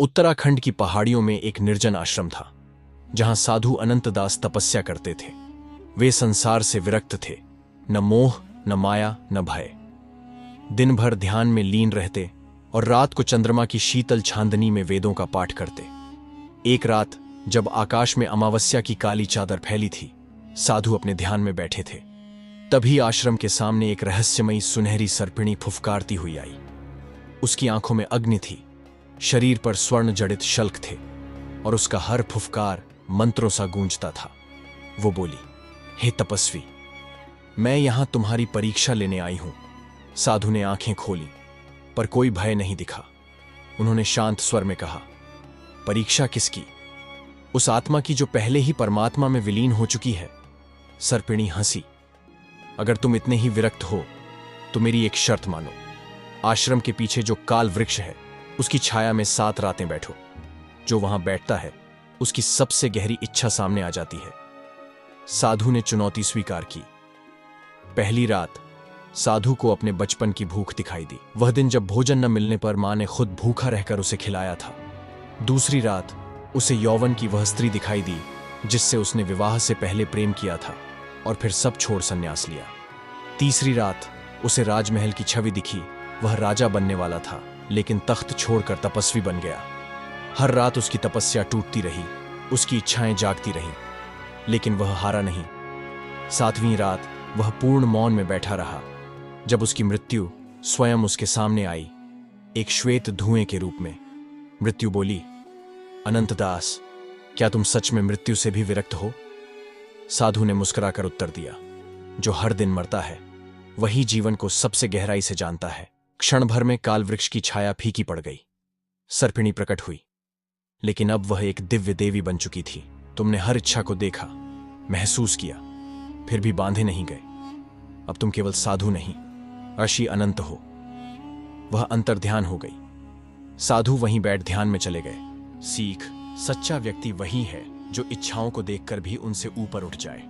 उत्तराखंड की पहाड़ियों में एक निर्जन आश्रम था, जहां साधु अनंतदास तपस्या करते थे। वे संसार से विरक्त थे, न मोह, न माया, न भय। दिन भर ध्यान में लीन रहते और रात को चंद्रमा की शीतल छांदनी में वेदों का पाठ करते। एक रात जब आकाश में अमावस्या की काली चादर फैली थी, साधु अपने ध्यान में बैठे थे। तभी आश्रम के सामने एक रहस्यमयी सुनहरी सर्पिणी फुफकारती हुई आई। उसकी आंखों में अग्नि थी, शरीर पर स्वर्ण जड़ित शल्क थे और उसका हर फुफकार मंत्रों सा गूंजता था। वो बोली, हे तपस्वी, मैं यहां तुम्हारी परीक्षा लेने आई हूं। साधु ने आंखें खोली, पर कोई भय नहीं दिखा। उन्होंने शांत स्वर में कहा, परीक्षा किसकी? उस आत्मा की जो पहले ही परमात्मा में विलीन हो चुकी है। सर्पिणी हंसी, अगर तुम इतने ही विरक्त हो तो मेरी एक शर्त मानो। आश्रम के पीछे जो काल वृक्ष है, उसकी छाया में 7 रातें बैठो। जो वहां बैठता है, उसकी सबसे गहरी इच्छा सामने आ जाती है। साधु ने चुनौती स्वीकार की। पहली रात साधु को अपने बचपन की भूख दिखाई दी। वह दिन जब भोजन न मिलने पर मां ने खुद भूखा रहकर उसे खिलाया था। दूसरी रात उसे यौवन की वह स्त्री दिखाई दी जिससे उसने विवाह से पहले प्रेम किया था और फिर सब छोड़ संन्यास लिया। तीसरी रात उसे राजमहल की छवि दिखी। वह राजा बनने वाला था, लेकिन तख्त छोड़कर तपस्वी बन गया। हर रात उसकी तपस्या टूटती रही, उसकी इच्छाएं जागती रहीं, लेकिन वह हारा नहीं। 7वीं रात वह पूर्ण मौन में बैठा रहा, जब उसकी मृत्यु स्वयं उसके सामने आई, एक श्वेत धुएं के रूप में। मृत्यु बोली, अनंतदास, क्या तुम सच में मृत्यु से भी विरक्त हो? साधु ने मुस्कुराकर उत्तर दिया, जो हर दिन मरता है वही जीवन को सबसे गहराई से जानता है। क्षण भर में काल वृक्ष की छाया फीकी पड़ गई। सर्पिणी प्रकट हुई, लेकिन अब वह एक दिव्य देवी बन चुकी थी। तुमने हर इच्छा को देखा, महसूस किया, फिर भी बांधे नहीं गए। अब तुम केवल साधु नहीं, अर्षि अनंत हो। वह अंतर्ध्यान हो गई। साधु वहीं बैठ ध्यान में चले गए। सीख, सच्चा व्यक्ति वही है जो इच्छाओं को देखकर भी उनसे ऊपर उठ जाए।